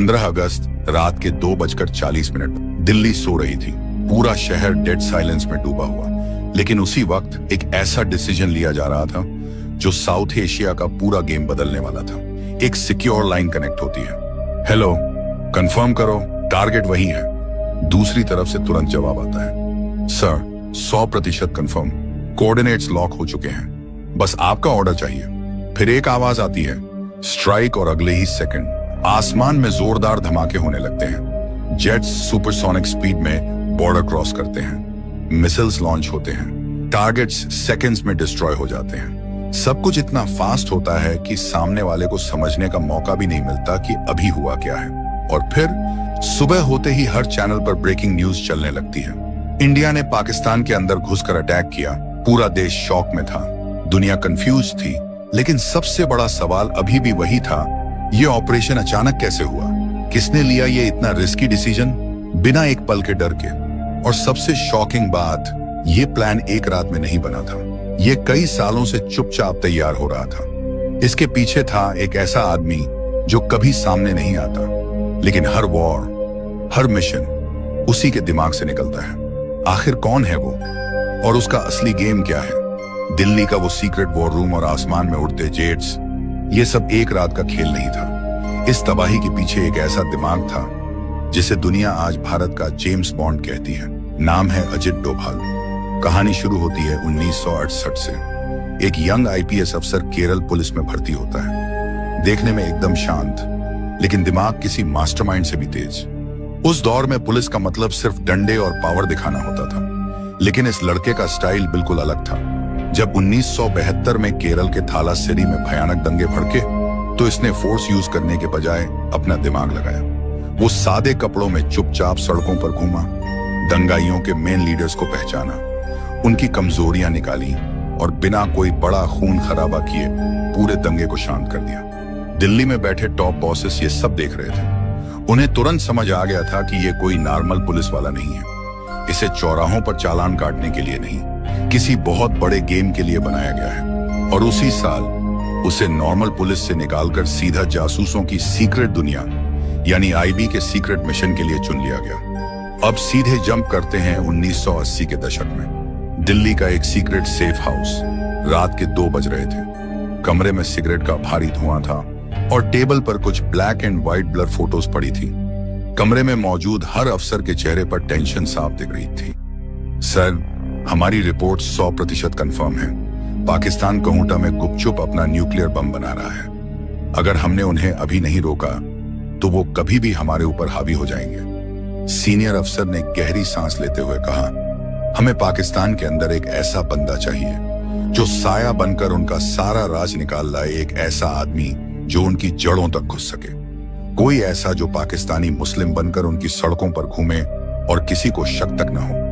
15 अगस्त रात के 2:40 दिल्ली सो रही थी। पूरा शहर डेड साइलेंस में डूबा हुआ। लेकिन उसी वक्त एक ऐसा डिसीजन लिया जा रहा था जो साउथ एशिया का पूरा गेम बदलने वाला था। एक सिक्योर लाइन कनेक्ट होती है। हेलो, कंफर्म करो, टारगेट वही है। दूसरी तरफ से तुरंत जवाब आता है, सर 100% कंफर्म, कोऑर्डिनेट्स लॉक हो चुके हैं, बस आपका ऑर्डर चाहिए। फिर एक आवाज आती है, स्ट्राइक, और अगले ही सेकंड आसमान में जोरदार धमाके होने लगते हैं। जेट्स सुपरसोनिक स्पीड में बॉर्डर क्रॉस करते हैं, मिसाइल्स लॉन्च होते हैं, टारगेट्स सेकंड्स में डिस्ट्रॉय हो जाते हैं। सब कुछ इतना फास्ट होता है कि सामने वाले को समझने का मौका भी नहीं मिलता कि अभी हुआ क्या है। और फिर सुबह होते ही हर चैनल पर ब्रेकिंग न्यूज चलने लगती है। इंडिया ने पाकिस्तान के अंदर घुसकर अटैक किया। पूरा देश शॉक में था, दुनिया कंफ्यूज थी। लेकिन सबसे बड़ा सवाल अभी भी वही था, ये ऑपरेशन अचानक कैसे हुआ? किसने लिया ये इतना रिस्की डिसीजन बिना एक पल के डर के? और सबसे शॉकिंग बात, ये प्लान एक रात में नहीं बना था। ये कई सालों से चुपचाप तैयार हो रहा था। इसके पीछे था एक ऐसा आदमी जो कभी सामने नहीं आता, लेकिन हर वॉर, हर मिशन उसी के दिमाग से निकलता है। आखिर कौन है वो और उसका असली गेम क्या है? दिल्ली का वो सीक्रेट वॉर रूम और आसमान में उड़ते जेट्स, ये सब एक रात का खेल नहीं था। इस तबाही के पीछे एक ऐसा दिमाग था जिसे दुनिया आज भारत का जेम्स बॉन्ड कहती है। नाम है अजित डोभाल। कहानी शुरू होती है 1968 से। एक यंग आईपीएस अफसर केरल पुलिस में भर्ती होता है। देखने में एकदम शांत, लेकिन दिमाग किसी मास्टरमाइंड से भी तेज। उस दौर में पुलिस का मतलब सिर्फ डंडे और पावर दिखाना होता था। लेकिन इस लड़के का स्टाइल बिल्कुल अलग था। जब 1972 में केरल के थालासिरी में भयानक दंगे भड़के, तो इसने फोर्स यूज करने के बजाय अपना दिमाग लगाया। वो सादे कपड़ों में चुपचाप सड़कों पर घूमा, दंगाइयों के मेन लीडर्स को पहचाना, उनकी कमजोरियां निकाली और बिना कोई बड़ा खून खराबा किए पूरे दंगे को शांत कर दिया। दिल्ली में बैठे टॉप बॉसेस ये सब देख रहे थे। उन्हें तुरंत समझ आ गया था कि ये कोई नॉर्मल पुलिस वाला नहीं है। इसे चौराहों पर चालान काटने के लिए नहीं, किसी बहुत बड़े गेम के लिए बनाया गया है। और उसी साल उसे नॉर्मल पुलिस से निकालकर सीधा जासूसों की सीक्रेट दुनिया यानी आईबी के सीक्रेट मिशन के लिए चुन लिया गया। अब सीधे जंप करते हैं 1980 के दशक में। दिल्ली का एक सीक्रेट सेफ हाउस। रात के 2 बज रहे थे। कमरे में सिगरेट का भारी धुआं था और टेबल पर कुछ black and white blur photos पड़ी थी। कमरे में मौजूद हर अफसर के चेहरे पर टेंशन साफ दिख रही थी। सर, हमारी रिपोर्ट 100% कंफर्म है। पाकिस्तान कहूटा में गुपचुप अपना न्यूक्लियर बम बना रहा है। अगर हमने उन्हें अभी नहीं रोका तो वो कभी भी हमारे ऊपर हावी हो जाएंगे। सीनियर अफसर ने गहरी सांस लेते हुए कहा, हमें पाकिस्तान के अंदर एक ऐसा बंदा चाहिए जो साया बनकर उनका सारा राज निकाल लाए। एक ऐसा आदमी जो उनकी जड़ों तक घुस सके। कोई ऐसा जो पाकिस्तानी मुस्लिम बनकर उनकी सड़कों पर घूमे और किसी को शक तक न हो।